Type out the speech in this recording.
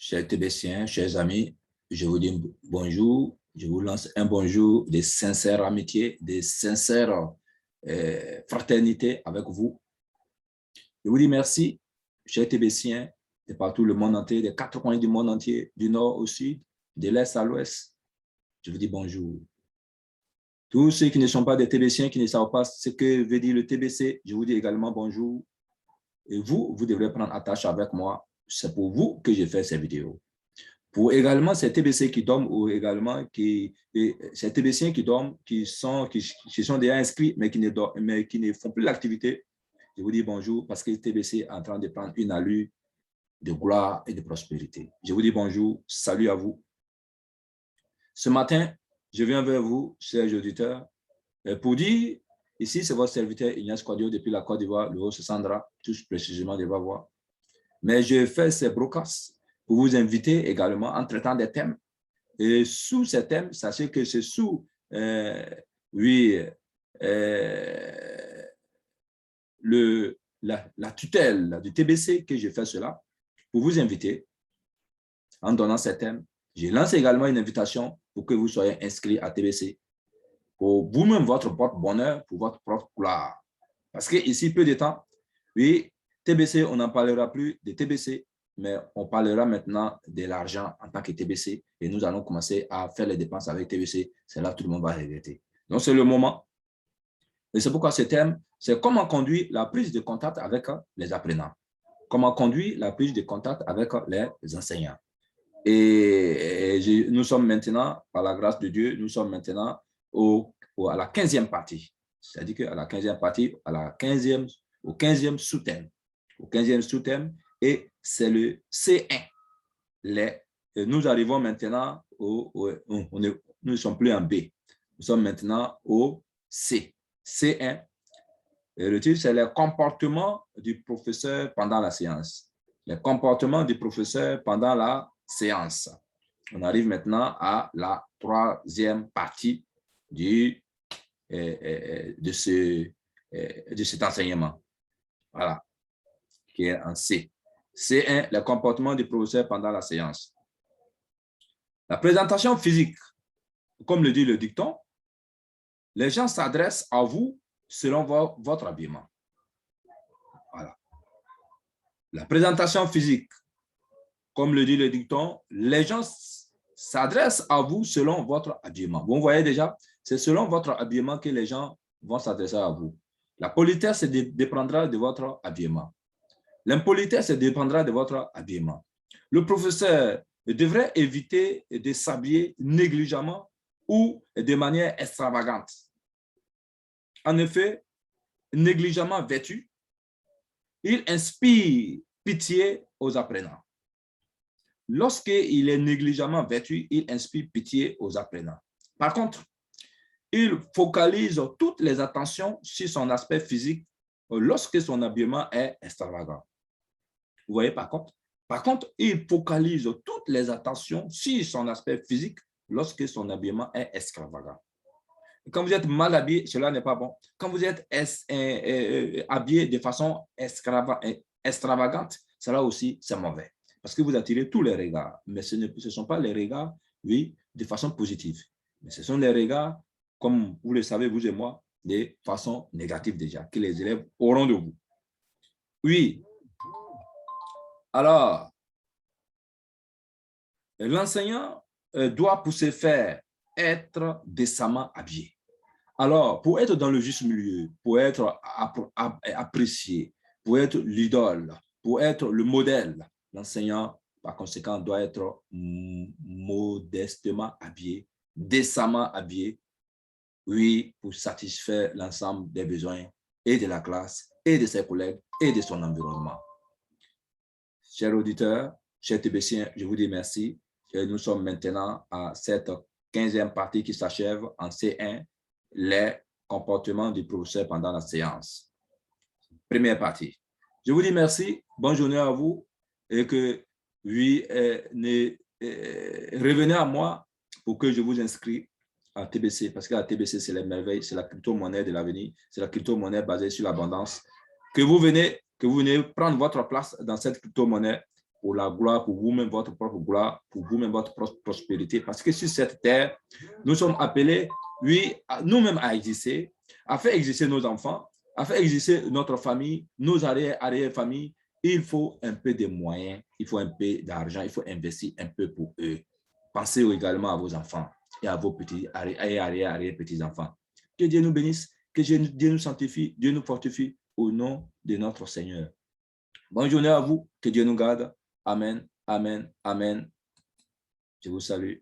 Chers Tébétiens, chers amis, je vous dis bonjour. Je vous lance un bonjour de sincère amitié, de sincère fraternité avec vous. Je vous dis merci, chers Tébétiens, de partout le monde entier, des quatre coins du monde entier, du nord au sud, de l'est à l'ouest. Je vous dis bonjour. Tous ceux qui ne sont pas des Tébétiens, qui ne savent pas ce que veut dire le TBC, je vous dis également bonjour. Et vous, vous devrez prendre attache avec moi. C'est pour vous que je fais ces vidéos. Pour également ces TBC qui dorment ou également ces TBC qui dorment, qui sont déjà inscrits, mais qui ne font plus l'activité, je vous dis bonjour parce que le TBC est en train de prendre une allure de gloire et de prospérité. Je vous dis bonjour, salut à vous. Ce matin, je viens vers vous, chers auditeurs, pour dire, ici c'est votre serviteur Ignace Quadio depuis la Côte d'Ivoire, le Haut-Sandra, tous précisément de Bavois. Mais je fais ces broadcasts pour vous inviter également en traitant des thèmes. Et sous ces thèmes, sachez que c'est sous la tutelle du TBC que je fais cela, pour vous inviter en donnant ces thèmes. Je lance également une invitation pour que vous soyez inscrits à TBC, pour vous-même votre propre bonheur, pour votre propre gloire. Parce qu'ici, peu de temps, oui, TBC, on n'en parlera plus de TBC, mais on parlera maintenant de l'argent en tant que TBC et nous allons commencer à faire les dépenses avec TBC. C'est là que tout le monde va regretter. Donc, c'est le moment. Et c'est pourquoi ce thème, c'est comment conduire la prise de contact avec les apprenants. Comment conduire la prise de contact avec les enseignants. Et nous sommes maintenant, par la grâce de Dieu, nous sommes maintenant à la 15e partie. C'est-à-dire qu'à la 15e partie, au 15e sous-thème. Au 15e sous-thème, et c'est le C1. Nous arrivons maintenant nous ne sommes plus en B. Nous sommes maintenant au C. C1. Et le titre, c'est les comportements du professeur pendant la séance. Les comportements du professeur pendant la séance. On arrive maintenant à la 3e partie de cet enseignement. Voilà, qui est en C. C1, les comportements du professeur pendant la séance. La présentation physique, comme le dit le dicton, les gens s'adressent à vous selon votre habillement. Voilà. La présentation physique, comme le dit le dicton, les gens s'adressent à vous selon votre habillement. Vous voyez déjà, c'est selon votre habillement que les gens vont s'adresser à vous. La politesse dépendra de votre habillement. L'impolitesse dépendra de votre habillement. Le professeur devrait éviter de s'habiller négligemment ou de manière extravagante. En effet, négligemment vêtu, il inspire pitié aux apprenants. Lorsqu'il est négligemment vêtu, il inspire pitié aux apprenants. Par contre, il focalise toutes les attentions sur son aspect physique lorsque son habillement est extravagant. Vous voyez, par contre, il focalise toutes les attentions sur son aspect physique lorsque son habillement est extravagant. Et quand vous êtes mal habillé, cela n'est pas bon. Quand vous êtes habillé de façon extravagante, cela aussi, c'est mauvais. Parce que vous attirez tous les regards. Mais ce ne sont pas les regards, oui, de façon positive. Mais ce sont les regards, comme vous le savez, vous et moi, de façon négative déjà, que les élèves auront de vous. Oui. Alors, l'enseignant doit pour ce faire être décemment habillé. Alors, pour être dans le juste milieu, pour être apprécié, pour être l'idole, pour être le modèle, l'enseignant, par conséquent, doit être modestement habillé, décemment habillé, oui, pour satisfaire l'ensemble des besoins et de la classe, et de ses collègues, et de son environnement. Chers auditeurs, chers Tébétiens, je vous dis merci. Et nous sommes maintenant à cette 15e partie qui s'achève en C1, les comportements du professeur pendant la séance. Première partie. Je vous dis merci, bonne journée à vous et que oui, revenez à moi pour que je vous inscris à TBC, parce que la TBC, c'est les merveilles, c'est la crypto-monnaie de l'avenir, c'est la crypto-monnaie basée sur l'abondance. Que vous venez prendre votre place dans cette crypto-monnaie pour la gloire, pour vous-même, votre propre gloire, pour vous-même, votre propre prospérité. Parce que sur cette terre, nous sommes appelés, oui, nous-mêmes à exister, à faire exister nos enfants, à faire exister notre famille, nos arrière-familles. Il faut un peu de moyens, il faut un peu d'argent, il faut investir un peu pour eux. Pensez également à vos enfants et à vos petits arrière-petits-enfants. Que Dieu nous bénisse, que Dieu nous sanctifie, Dieu nous fortifie au nom de notre Seigneur. Bonne journée à vous, que Dieu nous garde. Amen, amen, amen. Je vous salue.